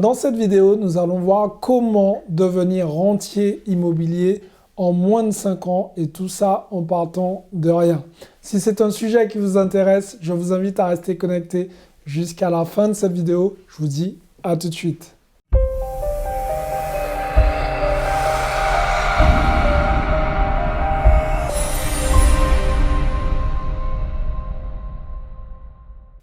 Dans cette vidéo, nous allons voir comment devenir rentier immobilier en moins de 5 ans et tout ça en partant de rien. Si c'est un sujet qui vous intéresse, je vous invite à rester connecté jusqu'à la fin de cette vidéo. Je vous dis à tout de suite.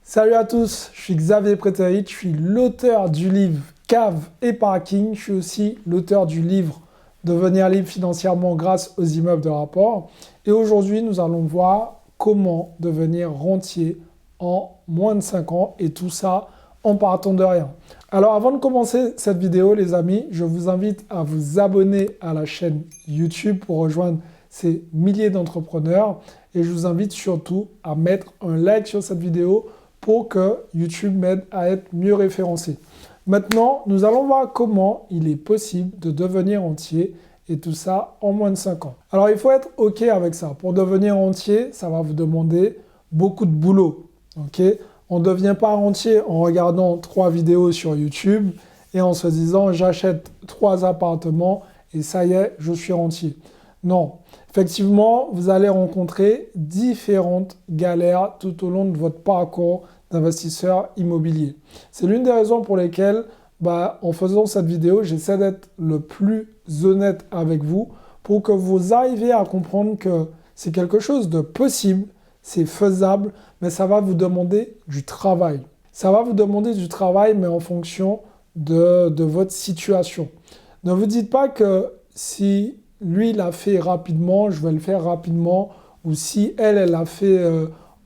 Salut à tous, je suis Xavier Preterich, je suis l'auteur du livre Cave et Parking. Je suis aussi l'auteur du livre Devenir libre financièrement grâce aux immeubles de rapport. Et aujourd'hui, nous allons voir comment devenir rentier en moins de 5 ans et tout ça en partant de rien. Alors avant de commencer cette vidéo, les amis, je vous invite à vous abonner à la chaîne YouTube pour rejoindre ces milliers d'entrepreneurs. Et je vous invite surtout à mettre un like sur cette vidéo pour que YouTube m'aide à être mieux référencé. Maintenant, nous allons voir comment il est possible de devenir rentier et tout ça en moins de 5 ans. Alors, il faut être OK avec ça. Pour devenir rentier, ça va vous demander beaucoup de boulot. Okay? On ne devient pas rentier en regardant 3 vidéos sur YouTube et en se disant « j'achète 3 appartements et ça y est, je suis rentier ». Non. Effectivement, vous allez rencontrer différentes galères tout au long de votre parcours d'investisseur immobilier. C'est l'une des raisons pour lesquelles, en faisant cette vidéo, j'essaie d'être le plus honnête avec vous pour que vous arriviez à comprendre que c'est quelque chose de possible, c'est faisable, mais ça va vous demander du travail. Ça va vous demander du travail, mais en fonction de votre situation. Ne vous dites pas que si lui l'a fait rapidement, je vais le faire rapidement, ou si elle l'a fait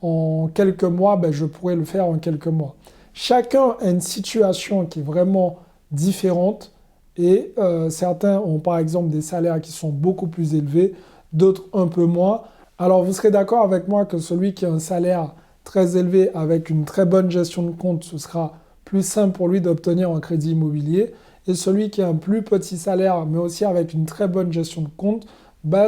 en quelques mois, je pourrais le faire en quelques mois. Chacun a une situation qui est vraiment différente et certains ont par exemple des salaires qui sont beaucoup plus élevés, d'autres un peu moins. Alors vous serez d'accord avec moi que celui qui a un salaire très élevé avec une très bonne gestion de compte, ce sera plus simple pour lui d'obtenir un crédit immobilier. Et celui qui a un plus petit salaire, mais aussi avec une très bonne gestion de compte,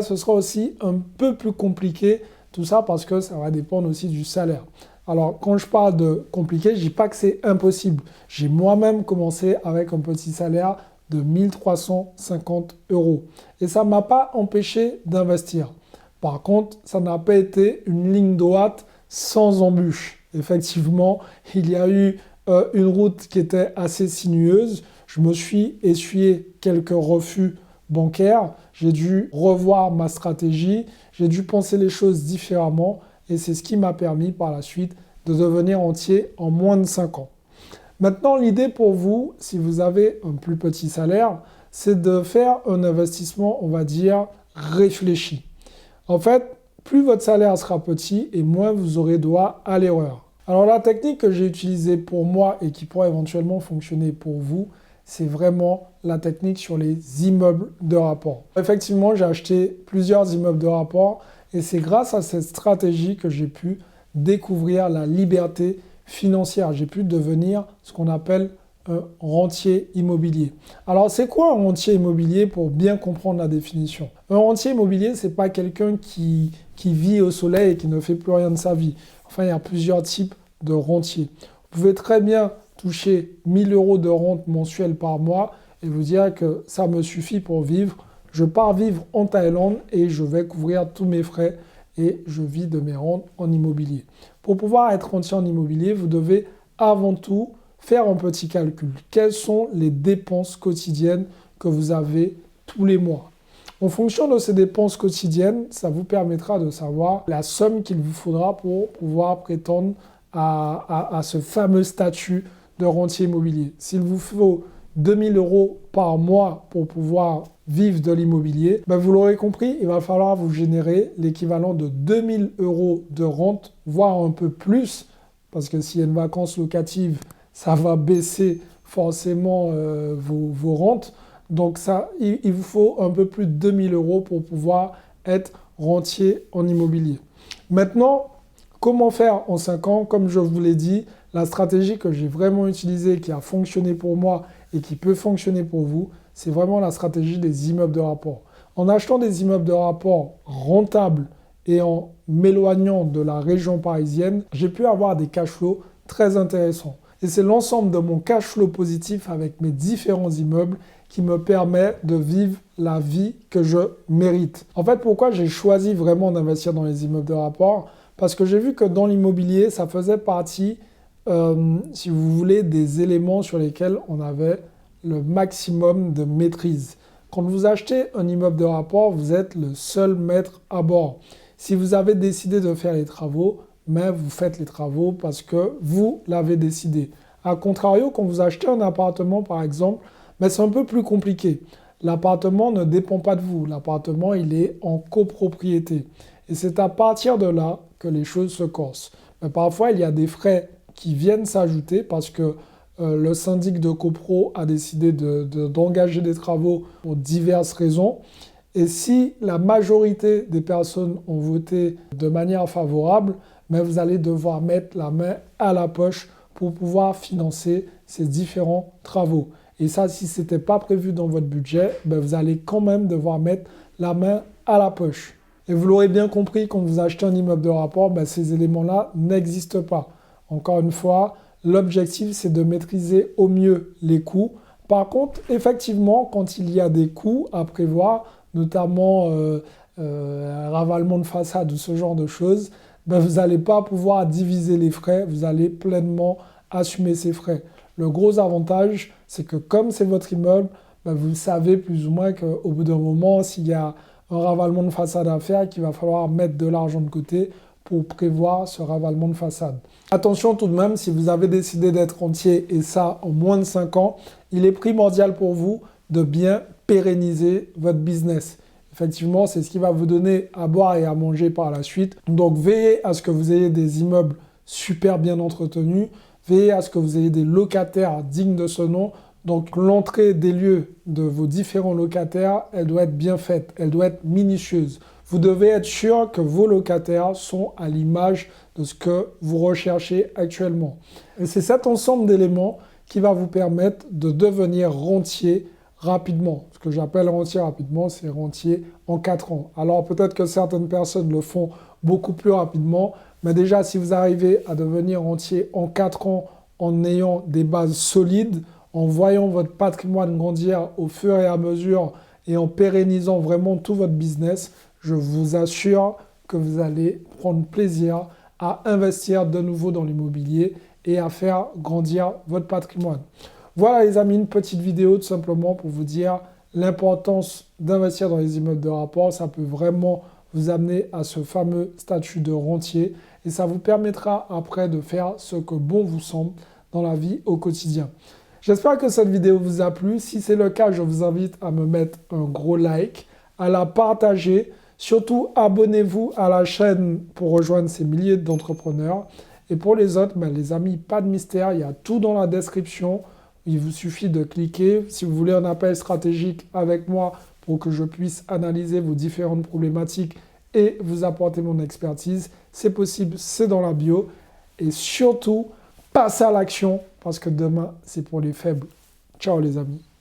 ce sera aussi un peu plus compliqué. Tout ça parce que ça va dépendre aussi du salaire. Alors, quand je parle de compliqué, je ne dis pas que c'est impossible. J'ai moi-même commencé avec un petit salaire de 1 350 €. Et ça ne m'a pas empêché d'investir. Par contre, ça n'a pas été une ligne droite sans embûches. Effectivement, il y a eu une route qui était assez sinueuse. Je me suis essuyé quelques refus bancaires. J'ai dû revoir ma stratégie. J'ai dû penser les choses différemment. Et c'est ce qui m'a permis par la suite de devenir rentier en moins de 5 ans. Maintenant, l'idée pour vous, si vous avez un plus petit salaire, c'est de faire un investissement, on va dire, réfléchi. En fait, plus votre salaire sera petit et moins vous aurez droit à l'erreur. Alors la technique que j'ai utilisée pour moi et qui pourrait éventuellement fonctionner pour vous, c'est vraiment la technique sur les immeubles de rapport. Effectivement, j'ai acheté plusieurs immeubles de rapport et c'est grâce à cette stratégie que j'ai pu découvrir la liberté financière. J'ai pu devenir ce qu'on appelle un rentier immobilier. Alors, c'est quoi un rentier immobilier pour bien comprendre la définition? Un rentier immobilier, ce n'est pas quelqu'un qui vit au soleil et qui ne fait plus rien de sa vie. Enfin, il y a plusieurs types de rentiers. Vous pouvez très bien toucher 1 000 € de rente mensuelle par mois et vous dire que ça me suffit pour vivre. Je pars vivre en Thaïlande et je vais couvrir tous mes frais et je vis de mes rentes en immobilier. Pour pouvoir être rentier en immobilier, vous devez avant tout faire un petit calcul. Quelles sont les dépenses quotidiennes que vous avez tous les mois? En fonction de ces dépenses quotidiennes, ça vous permettra de savoir la somme qu'il vous faudra pour pouvoir prétendre à ce fameux statut de rentier immobilier. S'il vous faut 2 000 € par mois pour pouvoir vivre de l'immobilier, vous l'aurez compris, il va falloir vous générer l'équivalent de 2 000 € de rente, voire un peu plus, parce que s'il y a une vacance locative, ça va baisser forcément vos rentes. Donc il vous faut un peu plus de 2 000 € pour pouvoir être rentier en immobilier. Maintenant, comment faire en 5 ans? Comme je vous l'ai dit, la stratégie que j'ai vraiment utilisée, qui a fonctionné pour moi et qui peut fonctionner pour vous, c'est vraiment la stratégie des immeubles de rapport. En achetant des immeubles de rapport rentables et en m'éloignant de la région parisienne, j'ai pu avoir des cash flows très intéressants. Et c'est l'ensemble de mon cash flow positif avec mes différents immeubles qui me permet de vivre la vie que je mérite. En fait, pourquoi j'ai choisi vraiment d'investir dans les immeubles de rapport? Parce que j'ai vu que dans l'immobilier, ça faisait partie, si vous voulez, des éléments sur lesquels on avait le maximum de maîtrise. Quand vous achetez un immeuble de rapport, vous êtes le seul maître à bord. Si vous avez décidé de faire les travaux, mais vous faites les travaux parce que vous l'avez décidé. A contrario, quand vous achetez un appartement, par exemple, mais c'est un peu plus compliqué. L'appartement ne dépend pas de vous. L'appartement, il est en copropriété. Et c'est à partir de là que les choses se corsent. Mais parfois, il y a des frais qui viennent s'ajouter parce que le syndic de copro a décidé d'engager des travaux pour diverses raisons. Et si la majorité des personnes ont voté de manière favorable, mais vous allez devoir mettre la main à la poche pour pouvoir financer ces différents travaux. Et ça, si ce n'était pas prévu dans votre budget, vous allez quand même devoir mettre la main à la poche. Et vous l'aurez bien compris, quand vous achetez un immeuble de rapport, ces éléments-là n'existent pas. Encore une fois, l'objectif, c'est de maîtriser au mieux les coûts. Par contre, effectivement, quand il y a des coûts à prévoir, notamment un ravalement de façade ou ce genre de choses, vous n'allez pas pouvoir diviser les frais, vous allez pleinement assumer ces frais. Le gros avantage, c'est que comme c'est votre immeuble, vous savez plus ou moins qu'au bout d'un moment, s'il y a un ravalement de façade à faire, qu'il va falloir mettre de l'argent de côté pour prévoir ce ravalement de façade. Attention tout de même, si vous avez décidé d'être rentier, et ça en moins de 5 ans, il est primordial pour vous de bien pérenniser votre business. Effectivement, c'est ce qui va vous donner à boire et à manger par la suite. Donc, veillez à ce que vous ayez des immeubles super bien entretenus. Veillez à ce que vous ayez des locataires dignes de ce nom. Donc, l'entrée des lieux de vos différents locataires, elle doit être bien faite. Elle doit être minutieuse. Vous devez être sûr que vos locataires sont à l'image de ce que vous recherchez actuellement. Et c'est cet ensemble d'éléments qui va vous permettre de devenir rentier rapidement. Ce que j'appelle rentier rapidement, c'est rentier en 4 ans. Alors peut-être que certaines personnes le font beaucoup plus rapidement, mais déjà si vous arrivez à devenir rentier en 4 ans en ayant des bases solides, en voyant votre patrimoine grandir au fur et à mesure et en pérennisant vraiment tout votre business, je vous assure que vous allez prendre plaisir à investir de nouveau dans l'immobilier et à faire grandir votre patrimoine. Voilà les amis, une petite vidéo tout simplement pour vous dire l'importance d'investir dans les immeubles de rapport. Ça peut vraiment vous amener à ce fameux statut de rentier et ça vous permettra après de faire ce que bon vous semble dans la vie au quotidien. J'espère que cette vidéo vous a plu. Si c'est le cas, je vous invite à me mettre un gros like, à la partager. Surtout, abonnez-vous à la chaîne pour rejoindre ces milliers d'entrepreneurs. Et pour les autres, les amis, pas de mystère, il y a tout dans la description. Il vous suffit de cliquer. Si vous voulez un appel stratégique avec moi pour que je puisse analyser vos différentes problématiques et vous apporter mon expertise, c'est possible, c'est dans la bio. Et surtout, passez à l'action parce que demain, c'est pour les faibles. Ciao les amis.